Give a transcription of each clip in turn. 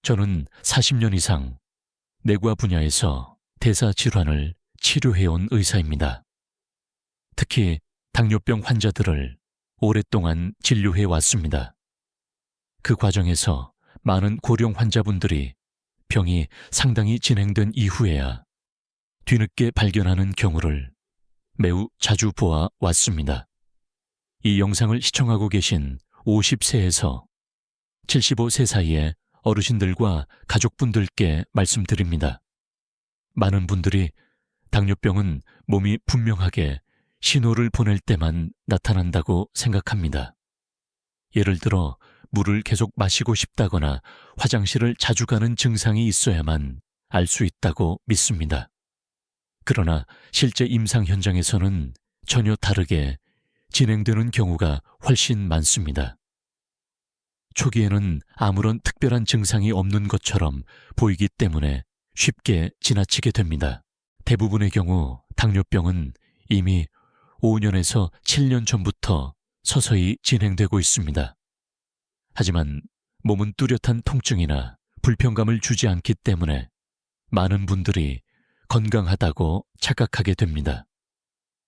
저는 40년 이상 내과 분야에서 대사 질환을 치료해온 의사입니다. 특히 당뇨병 환자들을 오랫동안 진료해 왔습니다. 그 과정에서 많은 고령 환자분들이 병이 상당히 진행된 이후에야 뒤늦게 발견하는 경우를 매우 자주 보아 왔습니다. 이 영상을 시청하고 계신 50세에서 75세 사이의 어르신들과 가족분들께 말씀드립니다. 많은 분들이 당뇨병은 몸이 분명하게 신호를 보낼 때만 나타난다고 생각합니다. 예를 들어 물을 계속 마시고 싶다거나 화장실을 자주 가는 증상이 있어야만 알 수 있다고 믿습니다. 그러나 실제 임상 현장에서는 전혀 다르게 진행되는 경우가 훨씬 많습니다. 초기에는 아무런 특별한 증상이 없는 것처럼 보이기 때문에 쉽게 지나치게 됩니다. 대부분의 경우 당뇨병은 이미 5년에서 7년 전부터 서서히 진행되고 있습니다. 하지만 몸은 뚜렷한 통증이나 불편감을 주지 않기 때문에 많은 분들이 건강하다고 착각하게 됩니다.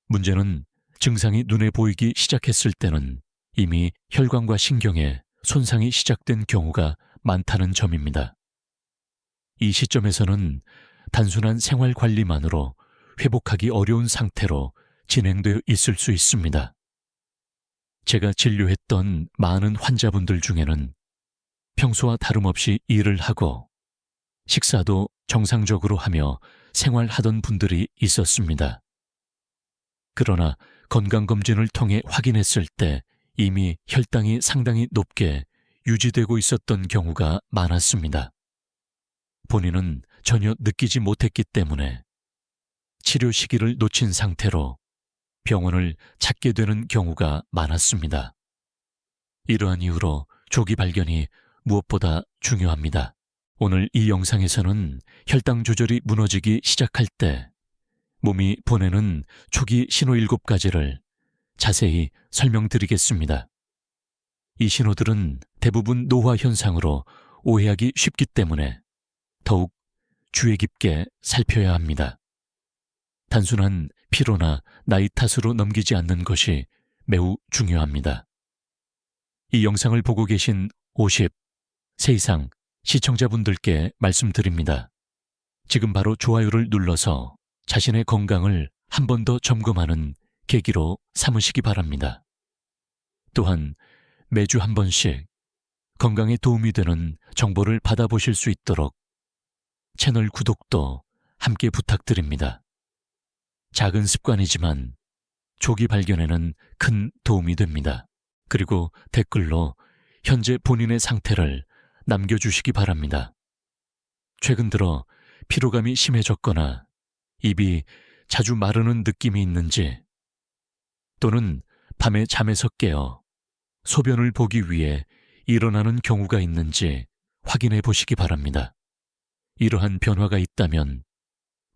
문제는 증상이 눈에 보이기 시작했을 때는 이미 혈관과 신경에 손상이 시작된 경우가 많다는 점입니다. 이 시점에서는 단순한 생활 관리만으로 회복하기 어려운 상태로 진행되어 있을 수 있습니다. 제가 진료했던 많은 환자분들 중에는 평소와 다름없이 일을 하고 식사도 정상적으로 하며 생활하던 분들이 있었습니다. 그러나 건강검진을 통해 확인했을 때 이미 혈당이 상당히 높게 유지되고 있었던 경우가 많았습니다. 본인은 전혀 느끼지 못했기 때문에 치료 시기를 놓친 상태로 병원을 찾게 되는 경우가 많았습니다. 이러한 이유로 조기 발견이 무엇보다 중요합니다. 오늘 이 영상에서는 혈당 조절이 무너지기 시작할 때 몸이 보내는 초기 신호 7가지를 자세히 설명드리겠습니다. 이 신호들은 대부분 노화 현상으로 오해하기 쉽기 때문에 더욱 주의 깊게 살펴야 합니다. 단순한 피로나 나이 탓으로 넘기지 않는 것이 매우 중요합니다. 이 영상을 보고 계신 50세 이상 시청자분들께 말씀드립니다. 지금 바로 좋아요를 눌러서 자신의 건강을 한 번 더 점검하는 계기로 삼으시기 바랍니다. 또한 매주 한 번씩 건강에 도움이 되는 정보를 받아보실 수 있도록 채널 구독도 함께 부탁드립니다. 작은 습관이지만 조기 발견에는 큰 도움이 됩니다. 그리고 댓글로 현재 본인의 상태를 남겨주시기 바랍니다. 최근 들어 피로감이 심해졌거나 입이 자주 마르는 느낌이 있는지, 또는 밤에 잠에서 깨어 소변을 보기 위해 일어나는 경우가 있는지 확인해 보시기 바랍니다. 이러한 변화가 있다면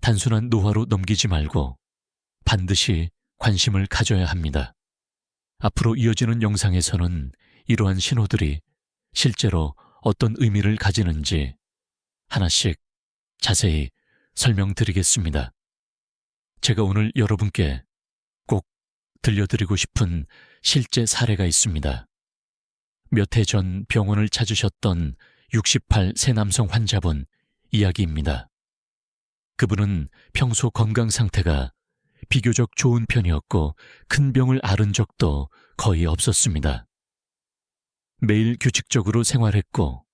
단순한 노화로 넘기지 말고 반드시 관심을 가져야 합니다. 앞으로 이어지는 영상에서는 이러한 신호들이 실제로 어떤 의미를 가지는지 하나씩 자세히 설명드리겠습니다. 제가 오늘 여러분께 꼭 들려드리고 싶은 실제 사례가 있습니다. 몇 해 전 병원을 찾으셨던 68세 남성 환자분 이야기입니다. 그분은 평소 건강 상태가 비교적 좋은 편이었고 큰 병을 앓은 적도 거의 없었습니다. 매일 규칙적으로 생활했고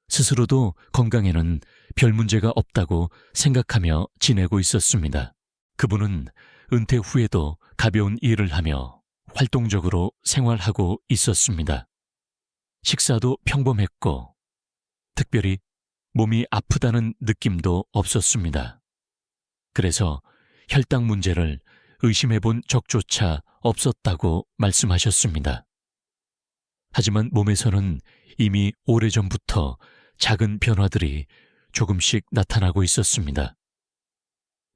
스스로도 건강에는 별 문제가 없다고 생각하며 지내고 있었습니다. 그분은 은퇴 후에도 가벼운 일을 하며 활동적으로 생활하고 있었습니다. 식사도 평범했고 특별히 몸이 아프다는 느낌도 없었습니다. 그래서 혈당 문제를 의심해본 적조차 없었다고 말씀하셨습니다. 하지만 몸에서는 이미 오래전부터 작은 변화들이 조금씩 나타나고 있었습니다.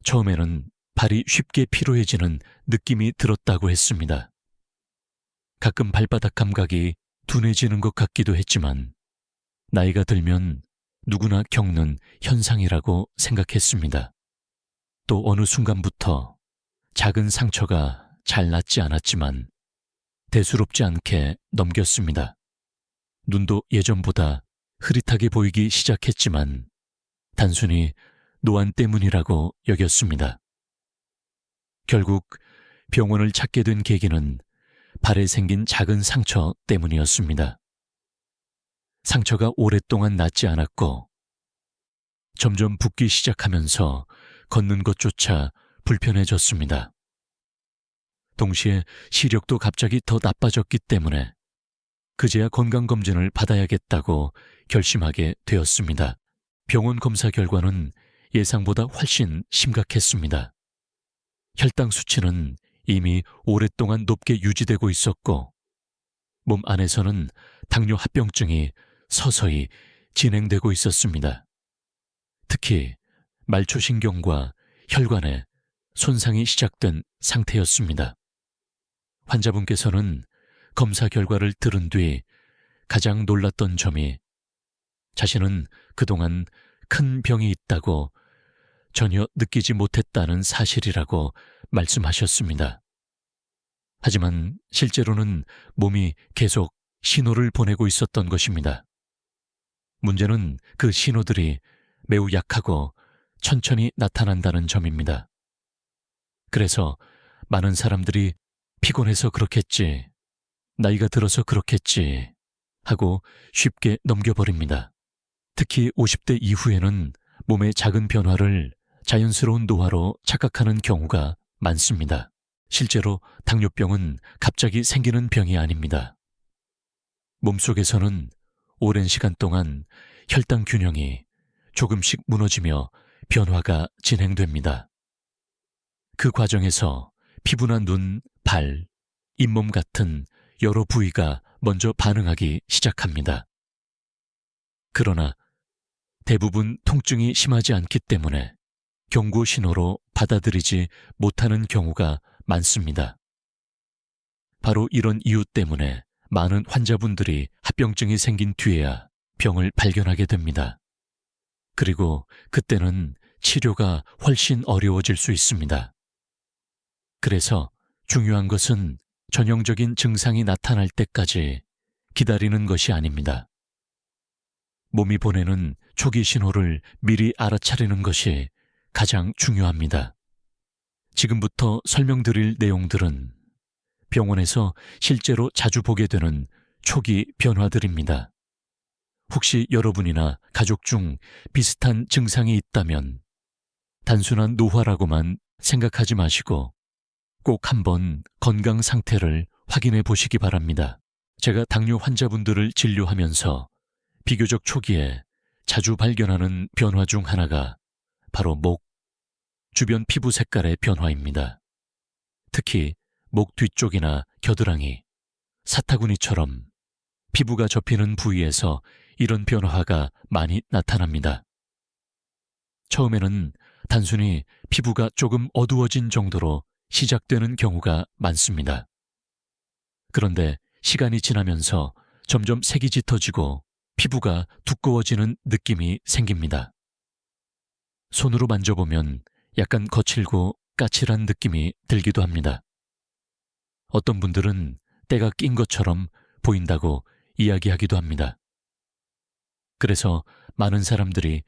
처음에는 발이 쉽게 피로해지는 느낌이 들었다고 했습니다. 가끔 발바닥 감각이 둔해지는 것 같기도 했지만 나이가 들면 누구나 겪는 현상이라고 생각했습니다. 또 어느 순간부터 작은 상처가 잘 낫지 않았지만 대수롭지 않게 넘겼습니다. 눈도 예전보다 흐릿하게 보이기 시작했지만 단순히 노안 때문이라고 여겼습니다. 결국 병원을 찾게 된 계기는 발에 생긴 작은 상처 때문이었습니다. 상처가 오랫동안 낫지 않았고 점점 붓기 시작하면서 걷는 것조차 불편해졌습니다. 동시에 시력도 갑자기 더 나빠졌기 때문에 그제야 건강검진을 받아야겠다고 결심하게 되었습니다. 병원 검사 결과는 예상보다 훨씬 심각했습니다. 혈당 수치는 이미 오랫동안 높게 유지되고 있었고 몸 안에서는 당뇨 합병증이 서서히 진행되고 있었습니다. 특히 말초신경과 혈관에 손상이 시작된 상태였습니다. 환자분께서는 검사 결과를 들은 뒤 가장 놀랐던 점이 자신은 그동안 큰 병이 있다고 전혀 느끼지 못했다는 사실이라고 말씀하셨습니다. 하지만 실제로는 몸이 계속 신호를 보내고 있었던 것입니다. 문제는 그 신호들이 매우 약하고 천천히 나타난다는 점입니다. 그래서 많은 사람들이 피곤해서 그렇겠지, 나이가 들어서 그렇겠지 하고 쉽게 넘겨버립니다. 특히 50대 이후에는 몸의 작은 변화를 자연스러운 노화로 착각하는 경우가 많습니다. 실제로 당뇨병은 갑자기 생기는 병이 아닙니다. 몸속에서는 오랜 시간 동안 혈당 균형이 조금씩 무너지며 변화가 진행됩니다. 그 과정에서 피부나 눈, 발, 잇몸 같은 여러 부위가 먼저 반응하기 시작합니다. 그러나 대부분 통증이 심하지 않기 때문에 경고 신호로 받아들이지 못하는 경우가 많습니다. 바로 이런 이유 때문에 많은 환자분들이 합병증이 생긴 뒤에야 병을 발견하게 됩니다. 그리고 그때는 치료가 훨씬 어려워질 수 있습니다. 그래서 중요한 것은 전형적인 증상이 나타날 때까지 기다리는 것이 아닙니다. 몸이 보내는 초기 신호를 미리 알아차리는 것이 가장 중요합니다. 지금부터 설명드릴 내용들은 병원에서 실제로 자주 보게 되는 초기 변화들입니다. 혹시 여러분이나 가족 중 비슷한 증상이 있다면 단순한 노화라고만 생각하지 마시고 꼭 한번 건강 상태를 확인해 보시기 바랍니다. 제가 당뇨 환자분들을 진료하면서 비교적 초기에 자주 발견하는 변화 중 하나가 바로 목, 주변 피부 색깔의 변화입니다. 특히 목 뒤쪽이나 겨드랑이, 사타구니처럼 피부가 접히는 부위에서 이런 변화가 많이 나타납니다. 처음에는 단순히 피부가 조금 어두워진 정도로 시작되는 경우가 많습니다. 그런데 시간이 지나면서 점점 색이 짙어지고 피부가 두꺼워지는 느낌이 생깁니다. 손으로 만져보면 약간 거칠고 까칠한 느낌이 들기도 합니다. 어떤 분들은 때가 낀 것처럼 보인다고 이야기하기도 합니다. 그래서 많은 사람들이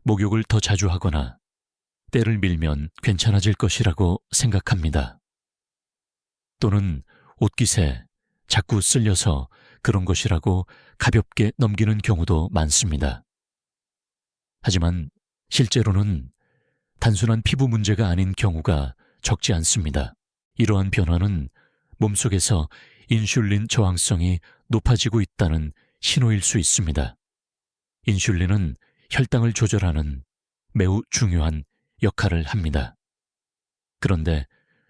목욕을 더 자주 하거나 때를 밀면 괜찮아질 것이라고 생각합니다. 또는 옷깃에 자꾸 쓸려서 그런 것이라고 가볍게 넘기는 경우도 많습니다. 하지만 실제로는 단순한 피부 문제가 아닌 경우가 적지 않습니다. 이러한 변화는 몸속에서 인슐린 저항성이 높아지고 있다는 신호일 수 있습니다. 인슐린은 혈당을 조절하는 매우 중요한 역할을 합니다. 그런데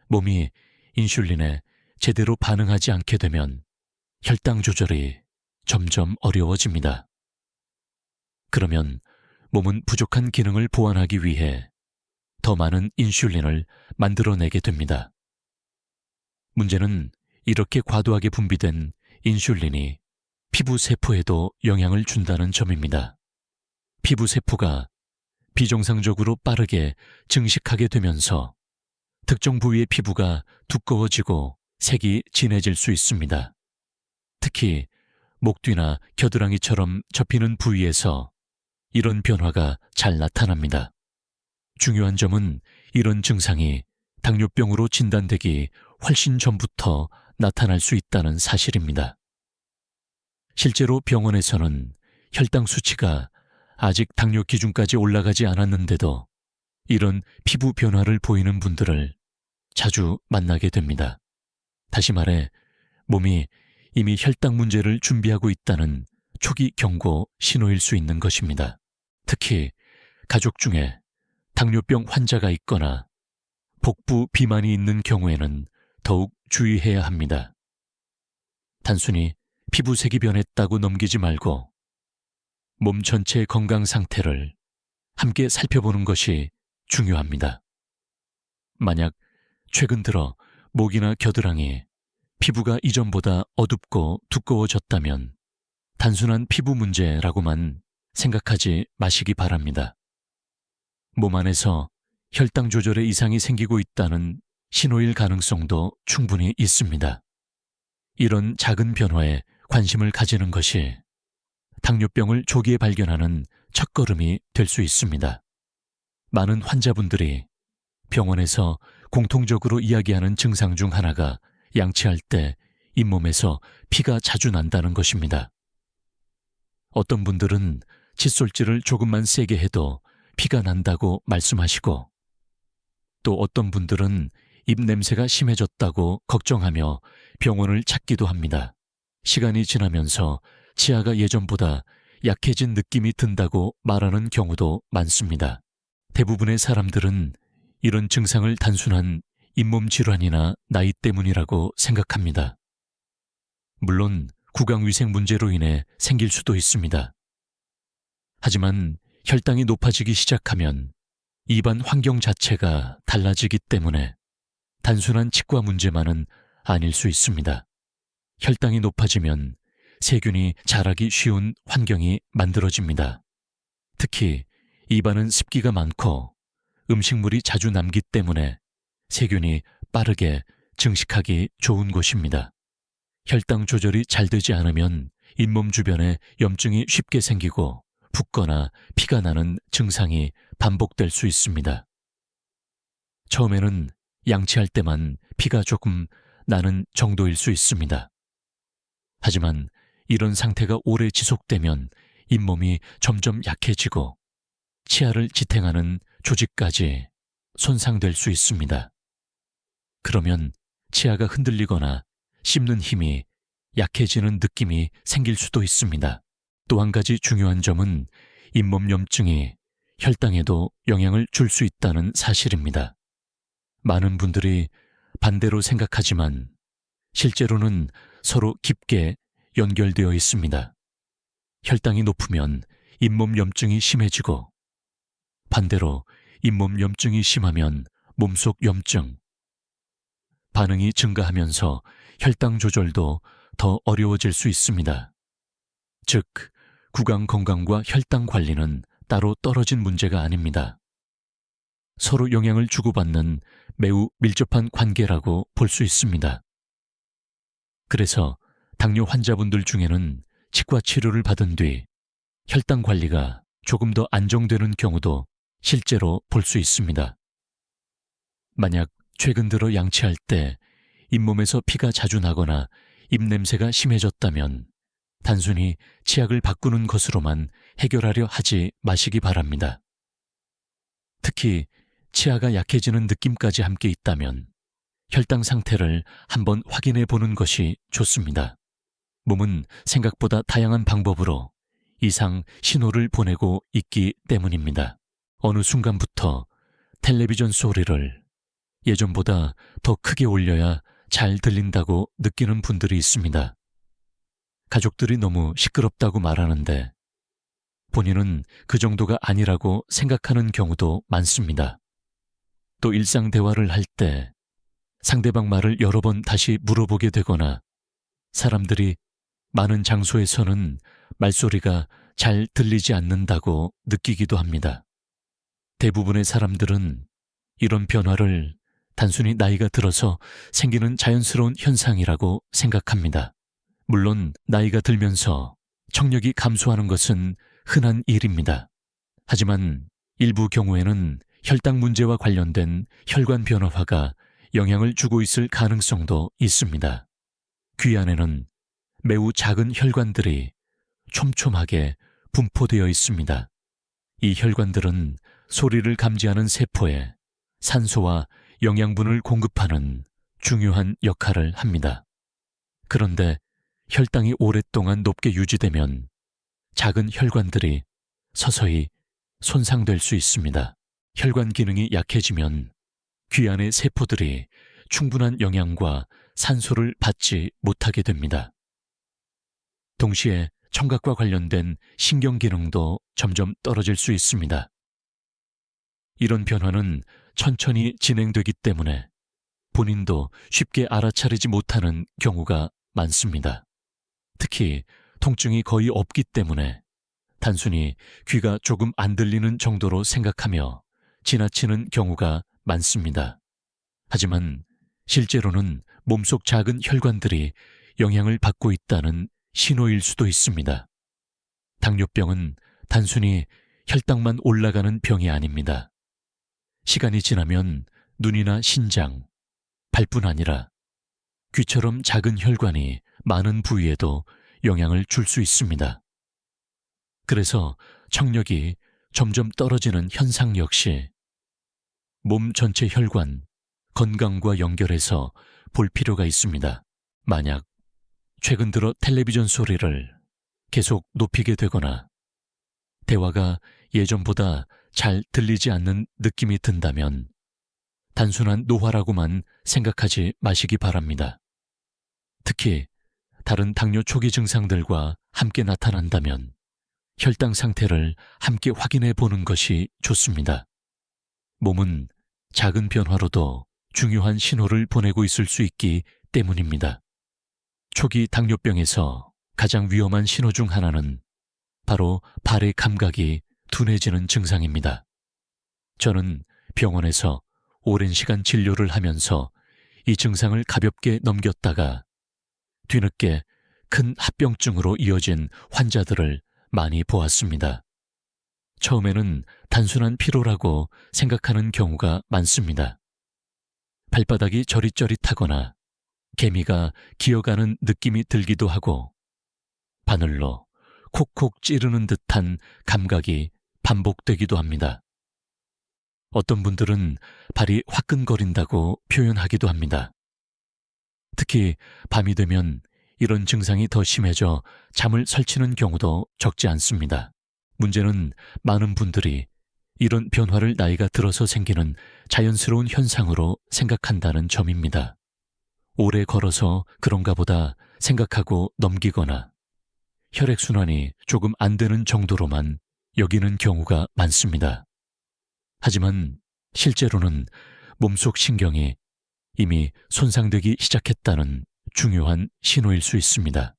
몸이 인슐린에 제대로 반응하지 않게 되면 혈당 조절이 점점 어려워집니다. 그러면 몸은 부족한 기능을 보완하기 위해 더 많은 인슐린을 만들어내게 됩니다. 문제는 이렇게 과도하게 분비된 인슐린이 피부 세포에도 영향을 준다는 점입니다. 피부 세포가 비정상적으로 빠르게 증식하게 되면서 특정 부위의 피부가 두꺼워지고 색이 진해질 수 있습니다. 특히 목 뒤나 겨드랑이처럼 접히는 부위에서 이런 변화가 잘 나타납니다. 중요한 점은 이런 증상이 당뇨병으로 진단되기 훨씬 전부터 나타날 수 있다는 사실입니다. 실제로 병원에서는 혈당 수치가 아직 당뇨 기준까지 올라가지 않았는데도 이런 피부 변화를 보이는 분들을 자주 만나게 됩니다. 다시 말해 몸이 이미 혈당 문제를 준비하고 있다는 초기 경고 신호일 수 있는 것입니다. 특히 가족 중에 당뇨병 환자가 있거나 복부 비만이 있는 경우에는 더욱 주의해야 합니다. 단순히 피부색이 변했다고 넘기지 말고 몸 전체의 건강 상태를 함께 살펴보는 것이 중요합니다. 만약 최근 들어 목이나 겨드랑이, 피부가 이전보다 어둡고 두꺼워졌다면 단순한 피부 문제라고만 생각하지 마시기 바랍니다. 몸 안에서 혈당 조절에 이상이 생기고 있다는 신호일 가능성도 충분히 있습니다. 이런 작은 변화에 관심을 가지는 것이 당뇨병을 조기에 발견하는 첫걸음이 될 수 있습니다. 많은 환자분들이 병원에서 공통적으로 이야기하는 증상 중 하나가 양치할 때 잇몸에서 피가 자주 난다는 것입니다. 어떤 분들은 칫솔질을 조금만 세게 해도 피가 난다고 말씀하시고, 또 어떤 분들은 입 냄새가 심해졌다고 걱정하며 병원을 찾기도 합니다. 시간이 지나면서 치아가 예전보다 약해진 느낌이 든다고 말하는 경우도 많습니다. 대부분의 사람들은 이런 증상을 단순한 잇몸 질환이나 나이 때문이라고 생각합니다. 물론 구강위생 문제로 인해 생길 수도 있습니다. 하지만 혈당이 높아지기 시작하면 입안 환경 자체가 달라지기 때문에 단순한 치과 문제만은 아닐 수 있습니다. 혈당이 높아지면 세균이 자라기 쉬운 환경이 만들어집니다. 특히 입안은 습기가 많고 음식물이 자주 남기 때문에 세균이 빠르게 증식하기 좋은 곳입니다. 혈당 조절이 잘 되지 않으면 잇몸 주변에 염증이 쉽게 생기고 붓거나 피가 나는 증상이 반복될 수 있습니다. 처음에는 양치할 때만 피가 조금 나는 정도일 수 있습니다. 하지만 이런 상태가 오래 지속되면 잇몸이 점점 약해지고 치아를 지탱하는 조직까지 손상될 수 있습니다. 그러면 치아가 흔들리거나 씹는 힘이 약해지는 느낌이 생길 수도 있습니다. 또 한 가지 중요한 점은 잇몸 염증이 혈당에도 영향을 줄 수 있다는 사실입니다. 많은 분들이 반대로 생각하지만 실제로는 서로 깊게 연결되어 있습니다. 혈당이 높으면 잇몸 염증이 심해지고 반대로 잇몸 염증이 심하면 몸속 염증, 반응이 증가하면서 혈당 조절도 더 어려워질 수 있습니다. 즉, 구강 건강과 혈당 관리는 따로 떨어진 문제가 아닙니다. 서로 영향을 주고받는 매우 밀접한 관계라고 볼 수 있습니다. 그래서 당뇨 환자분들 중에는 치과 치료를 받은 뒤 혈당 관리가 조금 더 안정되는 경우도 실제로 볼 수 있습니다. 만약 최근 들어 양치할 때 잇몸에서 피가 자주 나거나 입냄새가 심해졌다면 단순히 치약을 바꾸는 것으로만 해결하려 하지 마시기 바랍니다. 특히 치아가 약해지는 느낌까지 함께 있다면 혈당 상태를 한번 확인해 보는 것이 좋습니다. 몸은 생각보다 다양한 방법으로 이상 신호를 보내고 있기 때문입니다. 어느 순간부터 텔레비전 소리를 예전보다 더 크게 올려야 잘 들린다고 느끼는 분들이 있습니다. 가족들이 너무 시끄럽다고 말하는데 본인은 그 정도가 아니라고 생각하는 경우도 많습니다. 또 일상 대화를 할 때 상대방 말을 여러 번 다시 물어보게 되거나 사람들이 많은 장소에서는 말소리가 잘 들리지 않는다고 느끼기도 합니다. 대부분의 사람들은 이런 변화를 단순히 나이가 들어서 생기는 자연스러운 현상이라고 생각합니다. 물론 나이가 들면서 청력이 감소하는 것은 흔한 일입니다. 하지만 일부 경우에는 혈당 문제와 관련된 혈관 변화가 영향을 주고 있을 가능성도 있습니다. 귀 안에는 매우 작은 혈관들이 촘촘하게 분포되어 있습니다. 이 혈관들은 소리를 감지하는 세포에 산소와 영양분을 공급하는 중요한 역할을 합니다. 그런데 혈당이 오랫동안 높게 유지되면 작은 혈관들이 서서히 손상될 수 있습니다. 혈관 기능이 약해지면 귀 안의 세포들이 충분한 영양과 산소를 받지 못하게 됩니다. 동시에 청각과 관련된 신경 기능도 점점 떨어질 수 있습니다. 이런 변화는 천천히 진행되기 때문에 본인도 쉽게 알아차리지 못하는 경우가 많습니다. 특히 통증이 거의 없기 때문에 단순히 귀가 조금 안 들리는 정도로 생각하며 지나치는 경우가 많습니다. 하지만 실제로는 몸속 작은 혈관들이 영향을 받고 있다는 신호일 수도 있습니다. 당뇨병은 단순히 혈당만 올라가는 병이 아닙니다. 시간이 지나면 눈이나 신장, 발뿐 아니라 귀처럼 작은 혈관이 많은 부위에도 영향을 줄 수 있습니다. 그래서 청력이 점점 떨어지는 현상 역시 몸 전체 혈관, 건강과 연결해서 볼 필요가 있습니다. 만약 최근 들어 텔레비전 소리를 계속 높이게 되거나 대화가 예전보다 잘 들리지 않는 느낌이 든다면 단순한 노화라고만 생각하지 마시기 바랍니다. 특히 다른 당뇨 초기 증상들과 함께 나타난다면 혈당 상태를 함께 확인해 보는 것이 좋습니다. 몸은 작은 변화로도 중요한 신호를 보내고 있을 수 있기 때문입니다. 초기 당뇨병에서 가장 위험한 신호 중 하나는 바로 발의 감각이 둔해지는 증상입니다. 저는 병원에서 오랜 시간 진료를 하면서 이 증상을 가볍게 넘겼다가 뒤늦게 큰 합병증으로 이어진 환자들을 많이 보았습니다. 처음에는 단순한 피로라고 생각하는 경우가 많습니다. 발바닥이 저릿저릿하거나 개미가 기어가는 느낌이 들기도 하고 바늘로 콕콕 찌르는 듯한 감각이 반복되기도 합니다. 어떤 분들은 발이 화끈거린다고 표현하기도 합니다. 특히 밤이 되면 이런 증상이 더 심해져 잠을 설치는 경우도 적지 않습니다. 문제는 많은 분들이 이런 변화를 나이가 들어서 생기는 자연스러운 현상으로 생각한다는 점입니다. 오래 걸어서 그런가 보다 생각하고 넘기거나 혈액순환이 조금 안 되는 정도로만 여기는 경우가 많습니다. 하지만 실제로는 몸속 신경이 이미 손상되기 시작했다는 중요한 신호일 수 있습니다.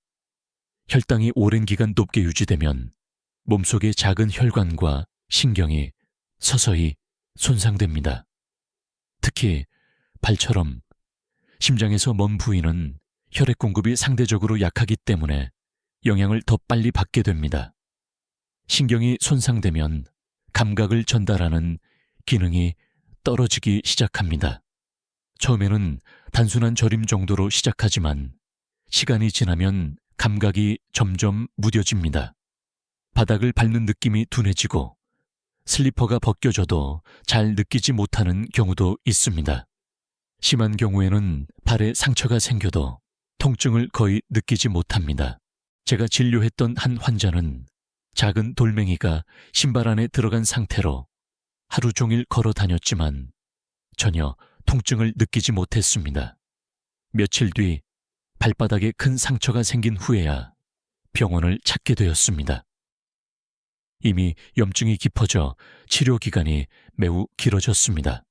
혈당이 오랜 기간 높게 유지되면 몸속의 작은 혈관과 신경이 서서히 손상됩니다. 특히 발처럼 심장에서 먼 부위는 혈액 공급이 상대적으로 약하기 때문에 영향을 더 빨리 받게 됩니다. 신경이 손상되면 감각을 전달하는 기능이 떨어지기 시작합니다. 처음에는 단순한 저림 정도로 시작하지만 시간이 지나면 감각이 점점 무뎌집니다. 바닥을 밟는 느낌이 둔해지고 슬리퍼가 벗겨져도 잘 느끼지 못하는 경우도 있습니다. 심한 경우에는 발에 상처가 생겨도 통증을 거의 느끼지 못합니다. 제가 진료했던 한 환자는 작은 돌멩이가 신발 안에 들어간 상태로 하루 종일 걸어 다녔지만 전혀 통증을 느끼지 못했습니다. 며칠 뒤 발바닥에 큰 상처가 생긴 후에야 병원을 찾게 되었습니다. 이미 염증이 깊어져 치료 기간이 매우 길어졌습니다.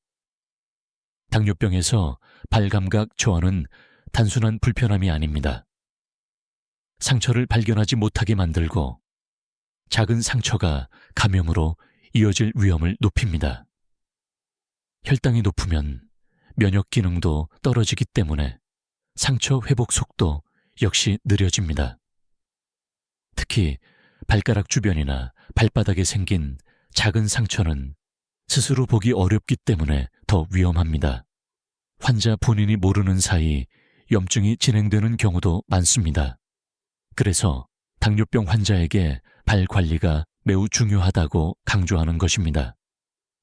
당뇨병에서 발감각 저하는 단순한 불편함이 아닙니다. 상처를 발견하지 못하게 만들고 작은 상처가 감염으로 이어질 위험을 높입니다. 혈당이 높으면 면역 기능도 떨어지기 때문에 상처 회복 속도 역시 느려집니다. 특히 발가락 주변이나 발바닥에 생긴 작은 상처는 스스로 보기 어렵기 때문에 더 위험합니다. 환자 본인이 모르는 사이 염증이 진행되는 경우도 많습니다. 그래서 당뇨병 환자에게 발 관리가 매우 중요하다고 강조하는 것입니다.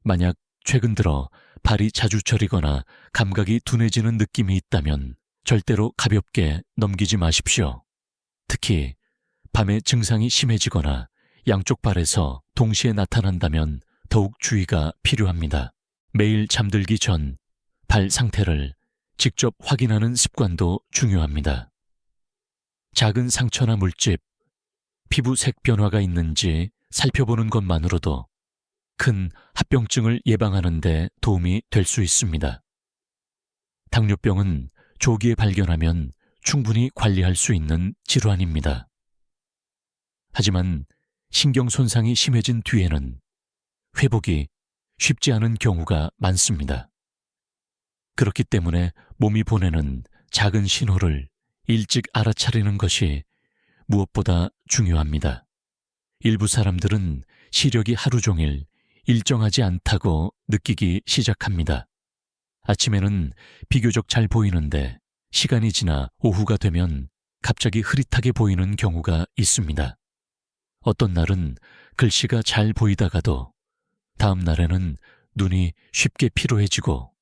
만약 최근 들어 발이 자주 저리거나 감각이 둔해지는 느낌이 있다면 절대로 가볍게 넘기지 마십시오. 특히 밤에 증상이 심해지거나 양쪽 발에서 동시에 나타난다면 더욱 주의가 필요합니다. 매일 잠들기 전 발 상태를 직접 확인하는 습관도 중요합니다. 작은 상처나 물집, 피부색 변화가 있는지 살펴보는 것만으로도 큰 합병증을 예방하는 데 도움이 될 수 있습니다. 당뇨병은 조기에 발견하면 충분히 관리할 수 있는 질환입니다. 하지만 신경 손상이 심해진 뒤에는 회복이 쉽지 않은 경우가 많습니다. 그렇기 때문에 몸이 보내는 작은 신호를 일찍 알아차리는 것이 무엇보다 중요합니다. 일부 사람들은 시력이 하루 종일 일정하지 않다고 느끼기 시작합니다. 아침에는 비교적 잘 보이는데 시간이 지나 오후가 되면 갑자기 흐릿하게 보이는 경우가 있습니다. 어떤 날은 글씨가 잘 보이다가도 다음 날에는 눈이 쉽게 피로해지고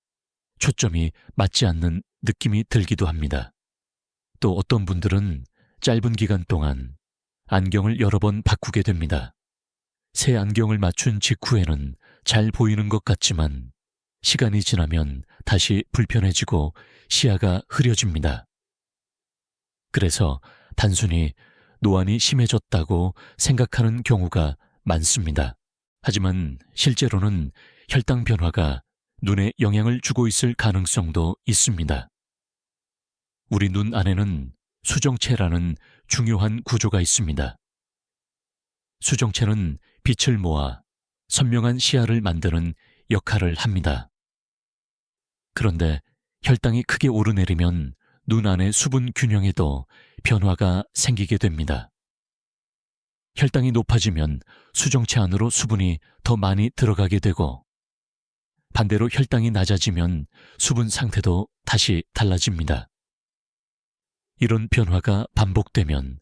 초점이 맞지 않는 느낌이 들기도 합니다. 또 어떤 분들은 짧은 기간 동안 안경을 여러 번 바꾸게 됩니다. 새 안경을 맞춘 직후에는 잘 보이는 것 같지만 시간이 지나면 다시 불편해지고 시야가 흐려집니다. 그래서 단순히 노안이 심해졌다고 생각하는 경우가 많습니다. 하지만 실제로는 혈당 변화가 눈에 영향을 주고 있을 가능성도 있습니다. 우리 눈 안에는 수정체라는 중요한 구조가 있습니다. 수정체는 빛을 모아 선명한 시야를 만드는 역할을 합니다. 그런데 혈당이 크게 오르내리면 눈 안의 수분 균형에도 변화가 생기게 됩니다. 혈당이 높아지면 수정체 안으로 수분이 더 많이 들어가게 되고 반대로 혈당이 낮아지면 수분 상태도 다시 달라집니다. 이런 변화가 반복되면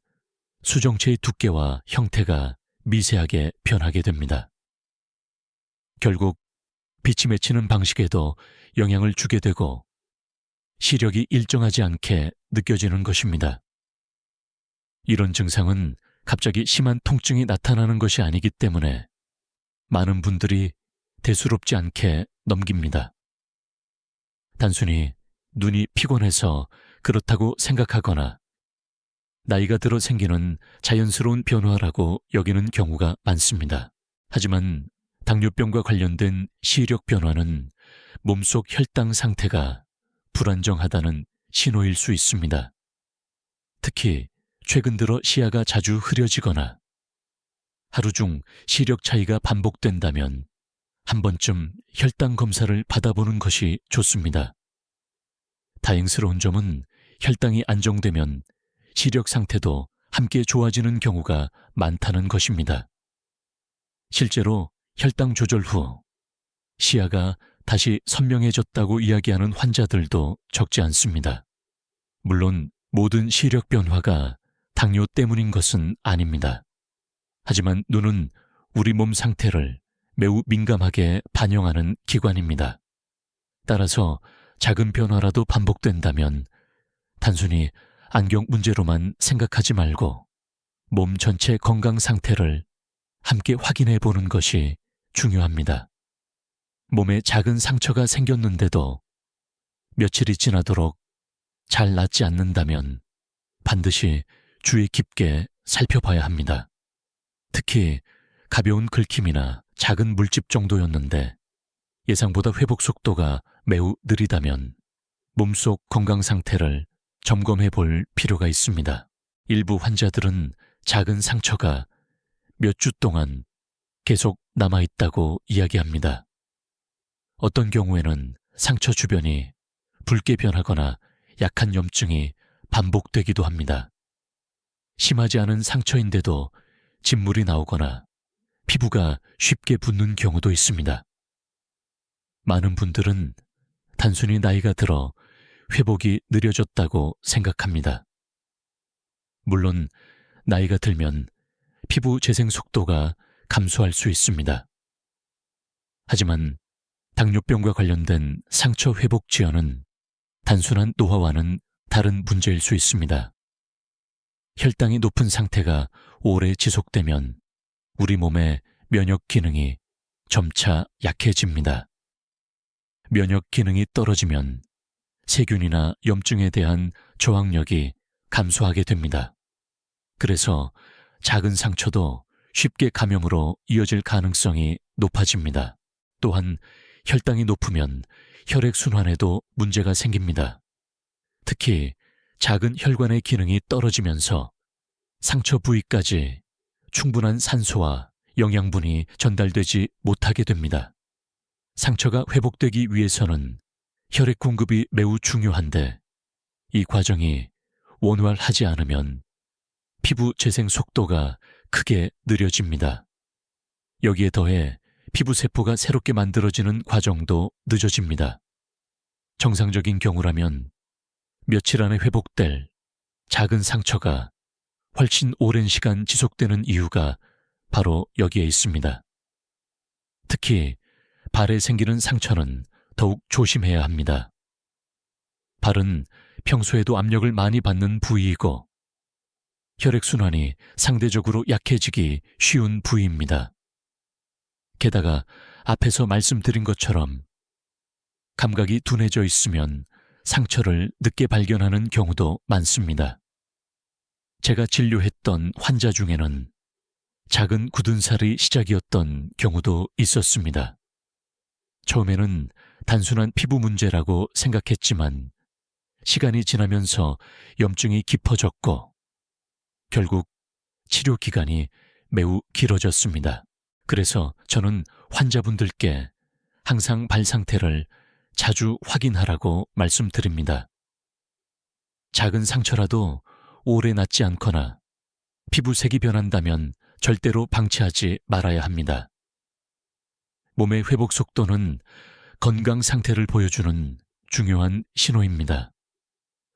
수정체의 두께와 형태가 미세하게 변하게 됩니다. 결국 빛이 맺히는 방식에도 영향을 주게 되고 시력이 일정하지 않게 느껴지는 것입니다. 이런 증상은 갑자기 심한 통증이 나타나는 것이 아니기 때문에 많은 분들이 대수롭지 않게 넘깁니다. 단순히 눈이 피곤해서 그렇다고 생각하거나 나이가 들어 생기는 자연스러운 변화라고 여기는 경우가 많습니다. 하지만 당뇨병과 관련된 시력 변화는 몸속 혈당 상태가 불안정하다는 신호일 수 있습니다. 특히 최근 들어 시야가 자주 흐려지거나 하루 중 시력 차이가 반복된다면 한 번쯤 혈당 검사를 받아보는 것이 좋습니다. 다행스러운 점은 혈당이 안정되면 시력 상태도 함께 좋아지는 경우가 많다는 것입니다. 실제로 혈당 조절 후 시야가 다시 선명해졌다고 이야기하는 환자들도 적지 않습니다. 물론 모든 시력 변화가 당뇨 때문인 것은 아닙니다. 하지만 눈은 우리 몸 상태를 매우 민감하게 반영하는 기관입니다. 따라서 작은 변화라도 반복된다면 단순히 안경 문제로만 생각하지 말고 몸 전체 건강 상태를 함께 확인해 보는 것이 중요합니다. 몸에 작은 상처가 생겼는데도 며칠이 지나도록 잘 낫지 않는다면 반드시 주의 깊게 살펴봐야 합니다. 특히 가벼운 긁힘이나 작은 물집 정도였는데 예상보다 회복 속도가 매우 느리다면 몸속 건강 상태를 점검해 볼 필요가 있습니다. 일부 환자들은 작은 상처가 몇 주 동안 계속 남아있다고 이야기합니다. 어떤 경우에는 상처 주변이 붉게 변하거나 약한 염증이 반복되기도 합니다. 심하지 않은 상처인데도 진물이 나오거나 피부가 쉽게 붓는 경우도 있습니다. 많은 분들은 단순히 나이가 들어 회복이 느려졌다고 생각합니다. 물론 나이가 들면 피부 재생 속도가 감소할 수 있습니다. 하지만 당뇨병과 관련된 상처 회복 지연은 단순한 노화와는 다른 문제일 수 있습니다. 혈당이 높은 상태가 오래 지속되면 우리 몸의 면역 기능이 점차 약해집니다. 면역 기능이 떨어지면 세균이나 염증에 대한 저항력이 감소하게 됩니다. 그래서 작은 상처도 쉽게 감염으로 이어질 가능성이 높아집니다. 또한 혈당이 높으면 혈액순환에도 문제가 생깁니다. 특히 작은 혈관의 기능이 떨어지면서 상처 부위까지 충분한 산소와 영양분이 전달되지 못하게 됩니다. 상처가 회복되기 위해서는 혈액 공급이 매우 중요한데 이 과정이 원활하지 않으면 피부 재생 속도가 크게 느려집니다. 여기에 더해 피부 세포가 새롭게 만들어지는 과정도 늦어집니다. 정상적인 경우라면 며칠 안에 회복될 작은 상처가 훨씬 오랜 시간 지속되는 이유가 바로 여기에 있습니다. 특히 발에 생기는 상처는 더욱 조심해야 합니다. 발은 평소에도 압력을 많이 받는 부위이고 혈액순환이 상대적으로 약해지기 쉬운 부위입니다. 게다가 앞에서 말씀드린 것처럼 감각이 둔해져 있으면 상처를 늦게 발견하는 경우도 많습니다. 제가 진료했던 환자 중에는 작은 굳은 살이 시작이었던 경우도 있었습니다. 처음에는 단순한 피부 문제라고 생각했지만 시간이 지나면서 염증이 깊어졌고 결국 치료 기간이 매우 길어졌습니다. 그래서 저는 환자분들께 항상 발 상태를 자주 확인하라고 말씀드립니다. 작은 상처라도 오래 낫지 않거나 피부색이 변한다면 절대로 방치하지 말아야 합니다. 몸의 회복 속도는 건강 상태를 보여주는 중요한 신호입니다.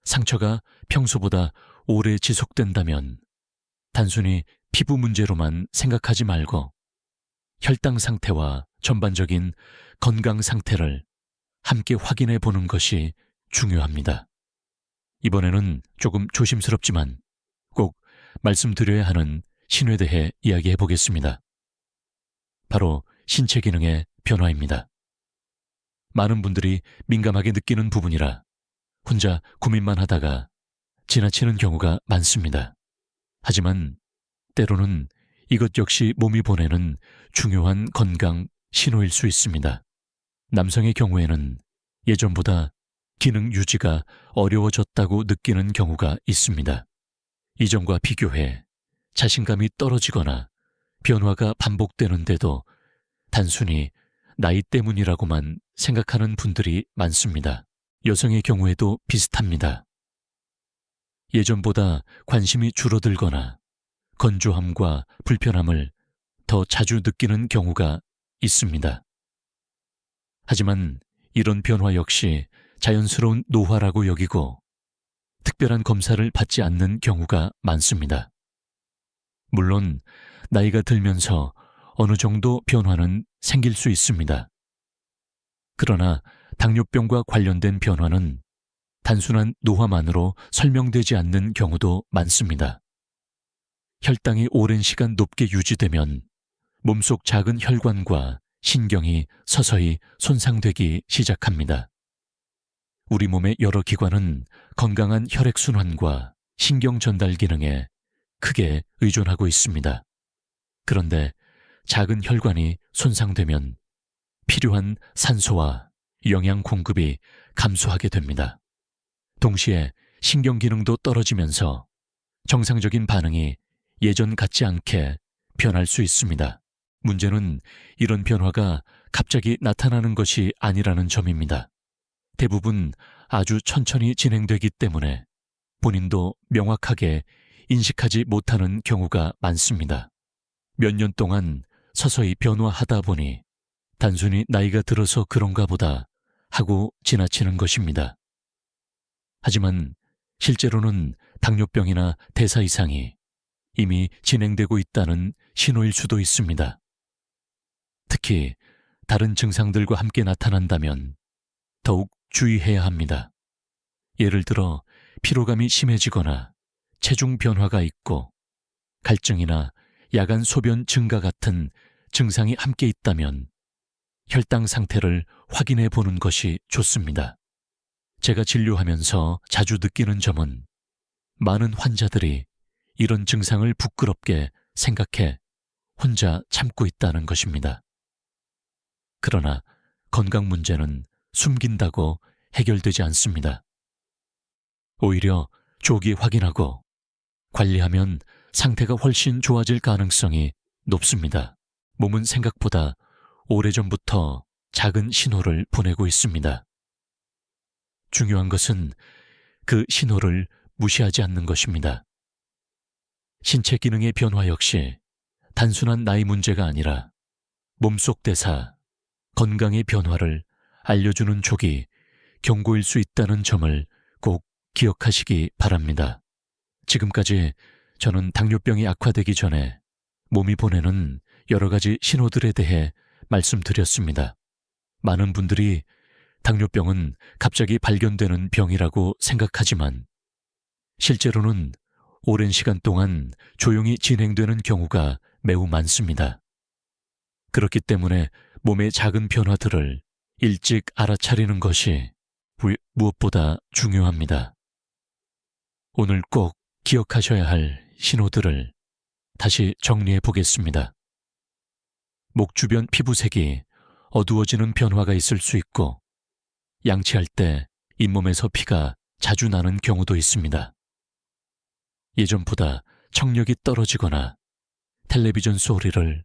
상처가 평소보다 오래 지속된다면 단순히 피부 문제로만 생각하지 말고 혈당 상태와 전반적인 건강 상태를 함께 확인해 보는 것이 중요합니다. 이번에는 조금 조심스럽지만 꼭 말씀드려야 하는 신호에 대해 이야기해 보겠습니다. 바로 신체 기능의 변화입니다. 많은 분들이 민감하게 느끼는 부분이라 혼자 고민만 하다가 지나치는 경우가 많습니다. 하지만 때로는 이것 역시 몸이 보내는 중요한 건강 신호일 수 있습니다. 남성의 경우에는 예전보다 기능 유지가 어려워졌다고 느끼는 경우가 있습니다. 이전과 비교해 자신감이 떨어지거나 변화가 반복되는데도 단순히 나이 때문이라고만 생각하는 분들이 많습니다. 여성의 경우에도 비슷합니다. 예전보다 관심이 줄어들거나 건조함과 불편함을 더 자주 느끼는 경우가 있습니다. 하지만 이런 변화 역시 자연스러운 노화라고 여기고 특별한 검사를 받지 않는 경우가 많습니다. 물론 나이가 들면서 어느 정도 변화는 생길 수 있습니다. 그러나 당뇨병과 관련된 변화는 단순한 노화만으로 설명되지 않는 경우도 많습니다. 혈당이 오랜 시간 높게 유지되면 몸속 작은 혈관과 신경이 서서히 손상되기 시작합니다. 우리 몸의 여러 기관은 건강한 혈액순환과 신경 전달 기능에 크게 의존하고 있습니다. 그런데 작은 혈관이 손상되면 필요한 산소와 영양 공급이 감소하게 됩니다. 동시에 신경 기능도 떨어지면서 정상적인 반응이 예전 같지 않게 변할 수 있습니다. 문제는 이런 변화가 갑자기 나타나는 것이 아니라는 점입니다. 대부분 아주 천천히 진행되기 때문에 본인도 명확하게 인식하지 못하는 경우가 많습니다. 몇 년 동안 서서히 변화하다 보니 단순히 나이가 들어서 그런가 보다 하고 지나치는 것입니다. 하지만 실제로는 당뇨병이나 대사 이상이 이미 진행되고 있다는 신호일 수도 있습니다. 특히 다른 증상들과 함께 나타난다면 더욱 주의해야 합니다. 예를 들어 피로감이 심해지거나 체중 변화가 있고 갈증이나 야간 소변 증가 같은 증상이 함께 있다면 혈당 상태를 확인해 보는 것이 좋습니다. 제가 진료하면서 자주 느끼는 점은 많은 환자들이 이런 증상을 부끄럽게 생각해 혼자 참고 있다는 것입니다. 그러나 건강 문제는 숨긴다고 해결되지 않습니다. 오히려 조기 확인하고 관리하면 상태가 훨씬 좋아질 가능성이 높습니다. 몸은 생각보다 오래전부터 작은 신호를 보내고 있습니다. 중요한 것은 그 신호를 무시하지 않는 것입니다. 신체 기능의 변화 역시 단순한 나이 문제가 아니라 몸속 대사, 건강의 변화를 알려주는 촉이 경고일 수 있다는 점을 꼭 기억하시기 바랍니다. 지금까지 저는 당뇨병이 악화되기 전에 몸이 보내는 여러 가지 신호들에 대해 말씀드렸습니다. 많은 분들이 당뇨병은 갑자기 발견되는 병이라고 생각하지만 실제로는 오랜 시간 동안 조용히 진행되는 경우가 매우 많습니다. 그렇기 때문에 몸의 작은 변화들을 일찍 알아차리는 것이 무엇보다 중요합니다. 오늘 꼭 기억하셔야 할 신호들을 다시 정리해 보겠습니다. 목 주변 피부색이 어두워지는 변화가 있을 수 있고 양치할 때 잇몸에서 피가 자주 나는 경우도 있습니다. 예전보다 청력이 떨어지거나 텔레비전 소리를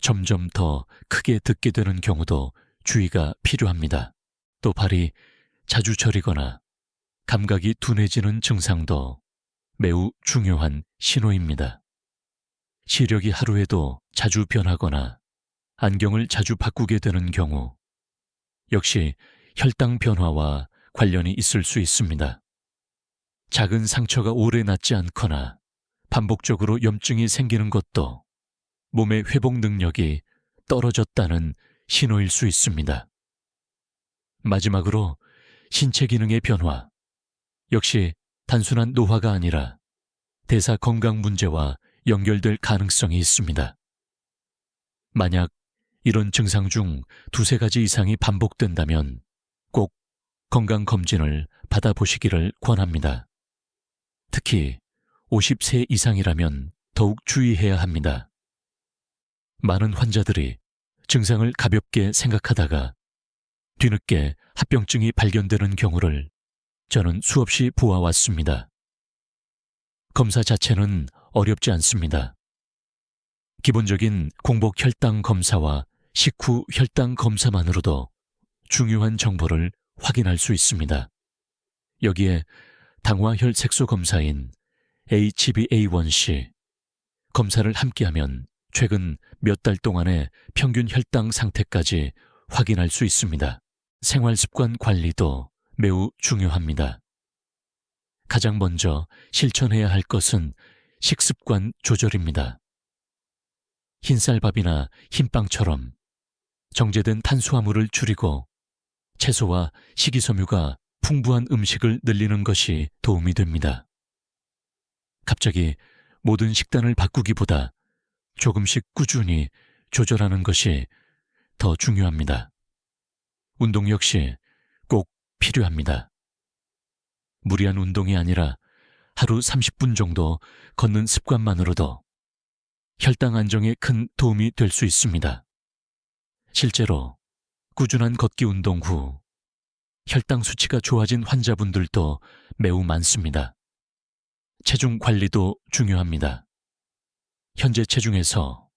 점점 더 크게 듣게 되는 경우도 주의가 필요합니다. 또 발이 자주 저리거나 감각이 둔해지는 증상도 매우 중요한 신호입니다. 시력이 하루에도 자주 변하거나 안경을 자주 바꾸게 되는 경우 역시 혈당 변화와 관련이 있을 수 있습니다. 작은 상처가 오래 낫지 않거나 반복적으로 염증이 생기는 것도 몸의 회복 능력이 떨어졌다는 신호일 수 있습니다. 마지막으로 신체 기능의 변화, 역시 단순한 노화가 아니라 대사 건강 문제와 연결될 가능성이 있습니다. 만약 이런 증상 중 두세 가지 이상이 반복된다면 꼭 건강검진을 받아보시기를 권합니다. 특히 50세 이상이라면 더욱 주의해야 합니다. 많은 환자들이 증상을 가볍게 생각하다가 뒤늦게 합병증이 발견되는 경우를 저는 수없이 보아왔습니다. 검사 자체는 어렵지 않습니다. 기본적인 공복 혈당 검사와 식후 혈당 검사만으로도 중요한 정보를 확인할 수 있습니다. 여기에 당화혈 색소 검사인 HbA1c 검사를 함께하면 최근 몇 달 동안의 평균 혈당 상태까지 확인할 수 있습니다. 생활습관 관리도 매우 중요합니다. 가장 먼저 실천해야 할 것은 식습관 조절입니다. 흰쌀밥이나 흰빵처럼 정제된 탄수화물을 줄이고 채소와 식이섬유가 풍부한 음식을 늘리는 것이 도움이 됩니다. 갑자기 모든 식단을 바꾸기보다 조금씩 꾸준히 조절하는 것이 더 중요합니다. 운동 역시 꼭 필요합니다. 무리한 운동이 아니라 하루 30분 정도 걷는 습관만으로도 혈당 안정에 큰 도움이 될 수 있습니다. 실제로 꾸준한 걷기 운동 후 혈당 수치가 좋아진 환자분들도 매우 많습니다. 체중 관리도 중요합니다. 현재 체중에서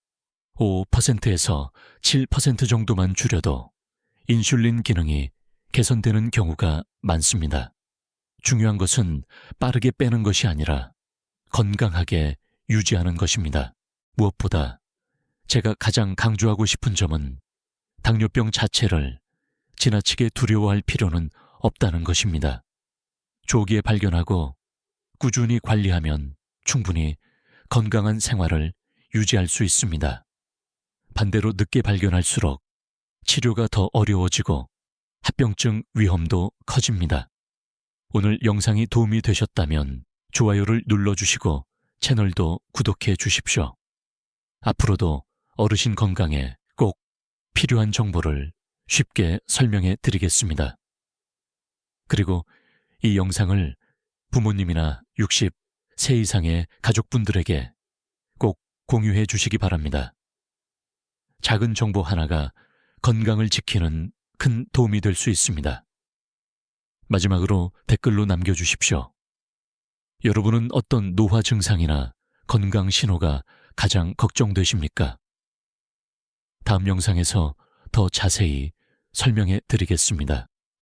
5%에서 7% 정도만 줄여도 인슐린 기능이 개선되는 경우가 많습니다. 중요한 것은 빠르게 빼는 것이 아니라 건강하게 유지하는 것입니다. 무엇보다 제가 가장 강조하고 싶은 점은 당뇨병 자체를 지나치게 두려워할 필요는 없다는 것입니다. 조기에 발견하고 꾸준히 관리하면 충분히 건강한 생활을 유지할 수 있습니다. 반대로 늦게 발견할수록 치료가 더 어려워지고 합병증 위험도 커집니다. 오늘 영상이 도움이 되셨다면 좋아요를 눌러주시고 채널도 구독해 주십시오. 앞으로도 어르신 건강에 꼭 필요한 정보를 쉽게 설명해 드리겠습니다. 그리고 이 영상을 부모님이나 60세 이상의 가족분들에게 꼭 공유해 주시기 바랍니다. 작은 정보 하나가 건강을 지키는 큰 도움이 될 수 있습니다. 마지막으로 댓글로 남겨주십시오. 여러분은 어떤 노화 증상이나 건강 신호가 가장 걱정되십니까? 다음 영상에서 더 자세히 설명해 드리겠습니다.